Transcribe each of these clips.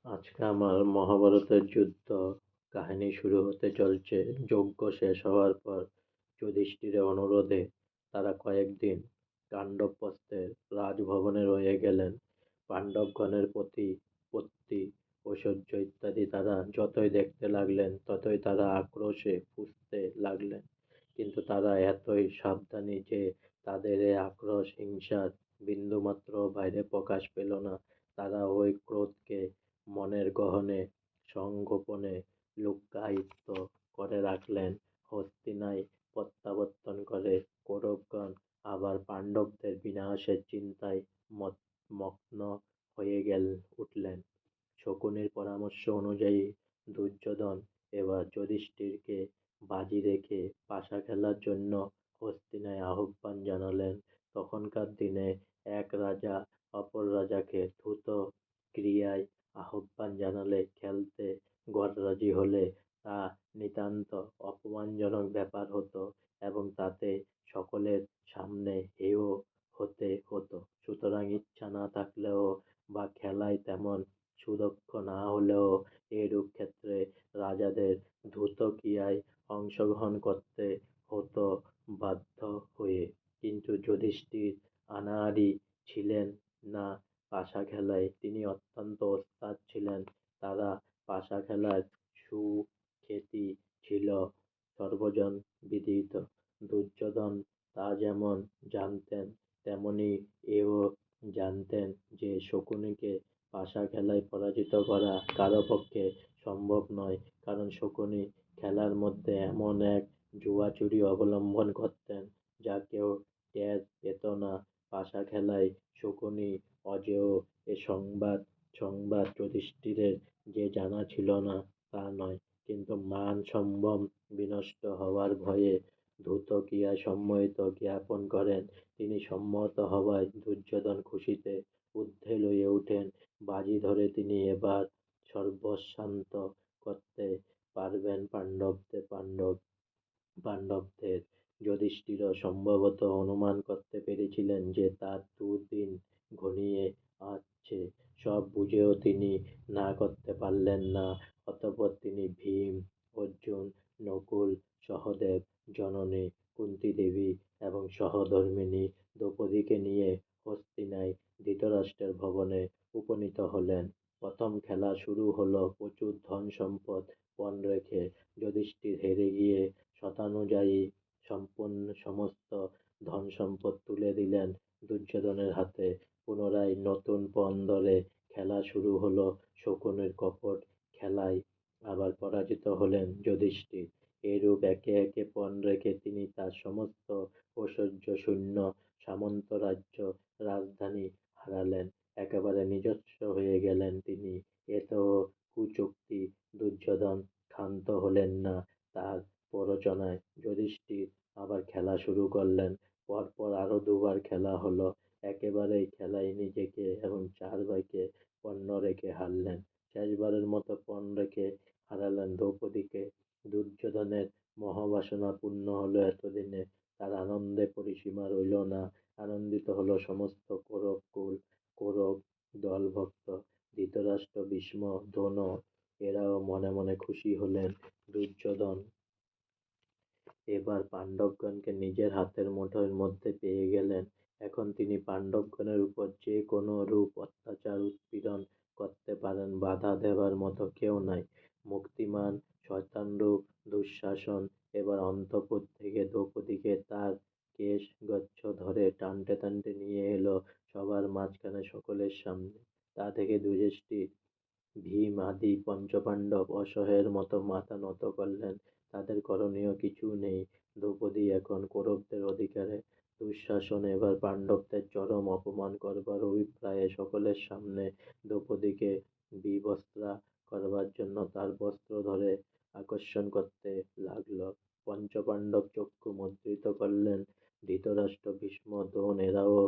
আজকে আমার মহাভারতের যুদ্ধ কাহিনী শুরু হতে চলছে। যজ্ঞ শেষ হওয়ার পর যুধিষ্ঠিরের অনুরোধে তারা কয়েকদিন পাণ্ডবপ্রস্থের রাজভবনে রয়ে গেলেন। পাণ্ডবগণের প্রতিপত্তি, ঐশ্বর্য ইত্যাদি তারা যতই দেখতে লাগলেন ততই তারা আক্রোশে ফুঁসতে লাগলেন। কিন্তু তারা এতই সাবধানী যে তাদের এ আক্রোশ হিংসার বিন্দুমাত্র বাইরে প্রকাশ পেল না। তারা ওই ক্রোধকে মনের গহনে সংগোপনে লুক্কায়িত করে রাখলেন। হস্তিনায় প্রত্যাবর্তন করে কৌরবগণ আবার পাণ্ডবদের বিনাশের চিন্তায় মগ্ন হয়ে উঠলেন। শকুনির পরামর্শ অনুযায়ী দুর্যোধন এবার যুধিষ্ঠিরকে বাজি রেখে পাশা খেলার জন্য হস্তিনায় আহ্বান জানালেন। তখনকার দিনে এক রাজা অপর রাজাকে দ্রুত ক্রিয়ায় আহ্বান জানালে খেলতে গডরাজি হলে তা নিতান্ত অপমানজনক ব্যাপার হতো এবং তাতে সকলের সামনে হেয় হতে হতো। সুতরাং ইচ্ছা না থাকলেও বা খেলায় তেমন সুদক্ষ না হলেও এরূপ ক্ষেত্রে রাজাদের দ্রুত ক্রিয়ায় অংশগ্রহণ করতে হতো বাধ্য হয়ে। কিন্তু যুধিষ্ঠির আনাড়ি ছিলেন না পাশা খেলায়, তিনি অত্যন্ত ওস্তাদ ছিলেন। তারা পাশা খেলার সুখ্যাতি ছিল সর্বজন বিদিত। দুর্যোধন তা যেমন জানতেন তেমনি এও জানতেন যে শকুনিকে পাশা খেলায় পরাজিত করা কারো পক্ষে সম্ভব নয়, কারণ শকুনি খেলার মধ্যে এমন এক জুয়াচুরি অবলম্বন করতেন যা কেউ টের পেত না। পাশা খেলায় শকুনি অজেয় এ সংবাদ সংবাদ যুধিষ্ঠিরের যে জানা ছিল না তা নয়, কিন্তু মান সম্ভ্রম বিনষ্ট হওয়ার ভয়ে দ্রুত ক্রিয়ায় সম্মতি জ্ঞাপন করেন। তিনি সম্মত হওয়ায় দুর্যোধন খুশিতে ঊর্ধ্বে হয়ে ওঠেন। বাজি ধরে তিনি এবার সর্বস্বান্ত করতে পারবেন পাণ্ডবদের। যুধিষ্ঠিরও সম্ভবত অনুমান করতে পেরেছিলেন যে তার দুর্দিন ঘনিয়ে আসছে। সব বুঝেও তিনি না করতে পারলেন না। অতঃপর তিনি ভীম, অর্জুন, নকুল, সহদেব, জননী কুন্তী দেবী এবং সহধর্মিণী দ্রৌপদীকে নিয়ে হস্তিনায় ধৃতরাষ্ট্রের ভবনে উপনীত হলেন। প্রথম খেলা শুরু হলো প্রচুর ধন সম্পদ পণ রেখে। যুধিষ্ঠির হেরে গিয়ে শতানুযায়ী সমস্ত ধন সম্পদ তুলে দিলেন দুর্যোধনের হাতে। পুনরায় নতুন পণ ধরে খেলা শুরু হলো। শকুনির কপট খেলায় আবার পরাজিত হলেন যুধিষ্ঠির। এইরূপ একে একে পণ রেখে তিনি তার সমস্ত ঐশ্বর্যশূন্য সামন্তরাজ্য রাজধানী হারালেন। একেবারে নিজস্ব হয়ে গেলেন তিনি। এতেও কুচুক্তি দুর্যোধন ক্ষান্ত হলেন না। তার প্ররোচনায় যুধিষ্ঠির আবার খেলা শুরু করলেন। পরপর আরো দুবার খেলা হলো। একেবারেই খেলায় নিজেকে এবং চার ভাইকে পণ্য রেখে হারলেন। শেষবারের মতো পণ রেখে হারালেন দ্রৌপদীকে। দুর্যোধনের মহাবাসনা পূর্ণ হলো এতদিনে। তার আনন্দে পরিসীমা রইল না। আনন্দিত হলো সমস্ত কৌরব কুল, কৌরব দলভুক্ত। ধৃতরাষ্ট্র, ভীষ্ম, দ্রোণ এরাও মনে মনে খুশি হলেন। দুর্যোধন এবার পাণ্ডবগণকে নিজের হাতের মুঠোর মধ্যে পেয়ে গেলেন। এখন তিনি পাণ্ডবগণের উপর যে কোনো রূপ অত্যাচার উৎপীড়ন করতে পারেন, বাধা দেবার মতো কেউ নাই। মুক্তিমান শয়তানরূপ দুঃশাসন এবার অন্তঃপুর থেকে দ্রৌপদীকে তার কেশ গচ্ছ ধরে টানতে টানতে নিয়ে এলো সবার মাঝখানে, সকলের সামনে। তা দেখে যুধিষ্ঠির, ভীম আদি পঞ্চপাণ্ডব অসহায়ের মতো মাথা নত করলেন। তাদের করণীয় কিছু নেই। দ্রৌপদী এখন কৌরবদের অধিকারে। দুঃশাসন এবার পাণ্ডবদের চরম অপমান করবার অভিপ্রায়ে সকলের সামনে দ্রৌপদীকে বিবস্ত্রা করবার জন্য তার বস্ত্র ধরে আকর্ষণ করতে লাগল। পঞ্চপাণ্ডব চক্ষু মুদ্রিত করলেন। ধৃতরাষ্ট্র, ভীষ্ম, দ্রোণ এরাও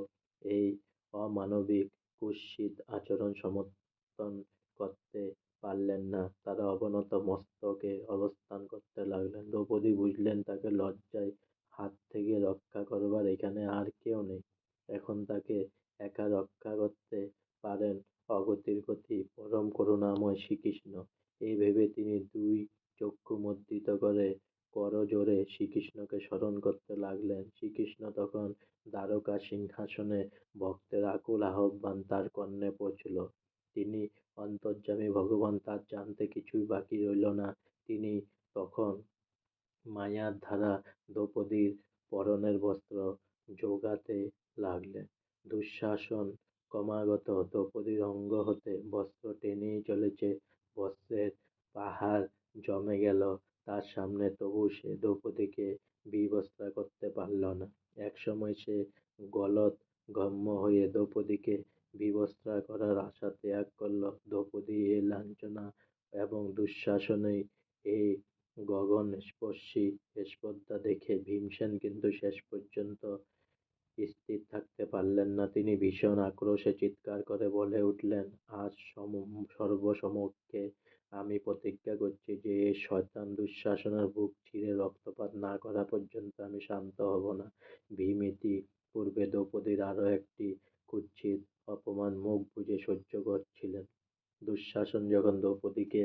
এই অমানবিক কুৎসিত আচরণ সমর্থন করতে পারলেন না। তারা অবনত মস্তকে অবস্থান করতে লাগলেন। দ্রৌপদী বুঝলেন তাকে লজ্জায় হাত থেকে রক্ষা করবার এখানে আর কেউ নেই। এখন তাকে একা রক্ষা করতে পারেন অগতির গতি, পরম করুণাময় শ্রীকৃষ্ণ। এই ভেবে তিনি দুই চক্ষু মুদ্রিত করে করজোড়ে শ্রীকৃষ্ণকে স্মরণ করতে লাগলেন। শ্রীকৃষ্ণ তখন দ্বারকা সিংহাসনে ভক্তের আকুল আহ্বান তার কর্ণে পৌঁছল। তিনি অন্তর্যামী ভগবান, তার জানতে কিছুই বাকি রইল না। তিনি তখন মায়ার ধারা দ্রৌপদীর পরনের বস্ত্র যোগাতে লাগলেন। দুঃশাসন ক্রমাগত দ্রৌপদীর অঙ্গ হতে বস্ত্র টেনেই চলেছে। বস্ত্রের পাহাড় জমে গেল তার সামনে, তবু সে দ্রৌপদীকে বিবস্ত্রা করতে পারল না। একসময় সে গলদঘর্ম হয়ে দ্রৌপদীকে বিবস্ত্রা করার আশা ত্যাগ করল। দ্রৌপদী এই লাঞ্ছনা এবং দুঃশাসনেই এই গগনস্পর্শী স্পর্ধা দেখে ভীমসেন কিন্তু শেষ পর্যন্ত স্থির থাকতে পারলেন না। তিনি ভীষণ আক্রোশে চিৎকার করে বলে উঠলেন, আজ সর্বসমক্ষে আমি প্রতিজ্ঞা করছি যে এই শয়তান দুঃশাসনের বুক চিরে রক্তপাত না করা পর্যন্ত আমি শান্ত হব না। ভীম ইতিপূর্বে দ্রৌপদীর আরো একটি কুৎসিত অপমান মুখ বুজে সহ্য করছিলেন। দুঃশাসন যখন দ্রৌপদীকে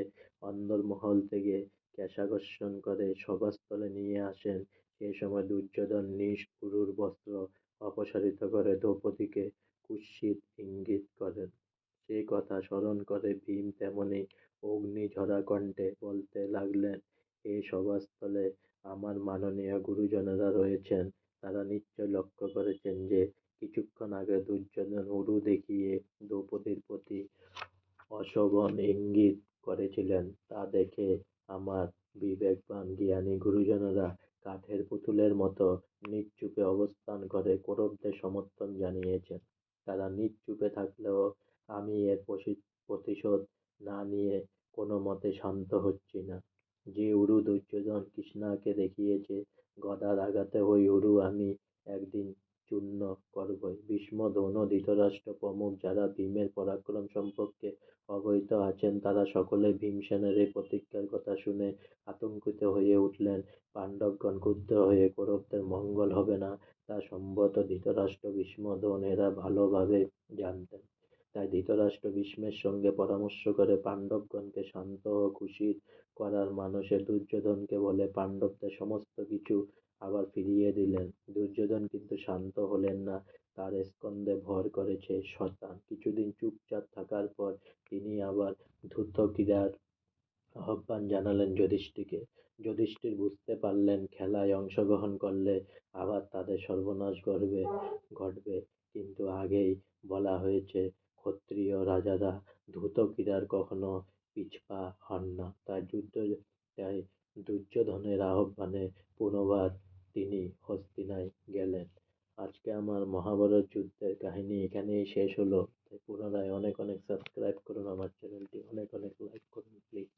অন্দরমহল থেকে কেশাকর্ষণ করে সভাস্থলে নিয়ে আসেন, সেই সময় দুর্যোধন নিজ গুরুর বস্ত্র অপসারিত করে দ্রৌপদীকে কুৎসিত ইঙ্গিত করেন। সেই কথা স্মরণ করে ভীম তেমনি অগ্নিঝরা কণ্ঠে বলতে লাগলেন, এই সভাস্থলে আমার মাননীয় গুরুজনেরা রয়েছেন। তারা নিশ্চয় লক্ষ্য করেছেন যে কিছুক্ষণ আগে দুর্যোধন উরু দেখিয়ে দ্রৌপদীর প্রতি অশোভন ইঙ্গিত করেছিলেন। তা দেখে আমার বিবেকবান জ্ঞানী গুরুজনেরা কাঠের পুতুলের মতো নিশ্চুপে অবস্থান করে কৌরবদের সমর্থন জানিয়েছেন। তারা নিশ্চুপে থাকলেও আমি এর প্রতিশোধ না নিয়ে কোনো মতে শান্ত হচ্ছি না। যে উরু দুর্যোধন কৃষ্ণাকে দেখিয়েছে, গদার আঘাতে ওই উরু আমি একদিন চূর্ণ করবই। ভীষ্ম, দ্রোণ, ধৃতরাষ্ট্র প্রমুখ যারা ভীমের পরাক্রম সম্পর্কে অবহিত আছেন, তারা সকলে ভীমসেনের এই প্রতিজ্ঞার কথা শুনে আতঙ্কিত হয়ে উঠলেন। পাণ্ডবগণ ক্ষুব্ধ হয়ে কৌরবদের মঙ্গল হবে না, তা সম্ভবত ধৃতরাষ্ট্র, ভীষ্ম, দ্রোণ এরা ভালোভাবে জানতেন। তাই ধৃতরাষ্ট্র ভীষ্মের সঙ্গে পরামর্শ করে পাণ্ডবগণকে শান্ত ও খুশি করার মানসে দুর্যোধনকে বলে পাণ্ডবদের সমস্ত কিছু আবার ফিরিয়ে দিলেন। দুর্যোধন কিন্তু শান্ত হলেন না। তার স্কন্ধে ভর করেছে শয়তান। কিছুদিন চুপচাপ থাকার পর তিনি আবার দ্রুতক্রীড়ার আহ্বান জানালেন যুধিষ্ঠিরকে। যুধিষ্ঠির বুঝতে পারলেন খেলায় অংশগ্রহণ করলে আবার তাদের সর্বনাশ ঘটবে। কিন্তু আগেই বলা হয়েছে ক্ষত্রিয় রাজারা দ্রুতক্রীড়ার কখনো পিছপা হন না। তাই দুর্যোধনের আহ্বানে পুনর্বার তিনি হস্তিনায় গেলেন। আজকে আমার মহাভারত যুদ্ধের কাহিনী এখানেই শেষ হলো। তাই পুনরায় অনেক অনেক সাবস্ক্রাইব করুন আমার চ্যানেলটি, অনেক অনেক লাইক করুন প্লিজ।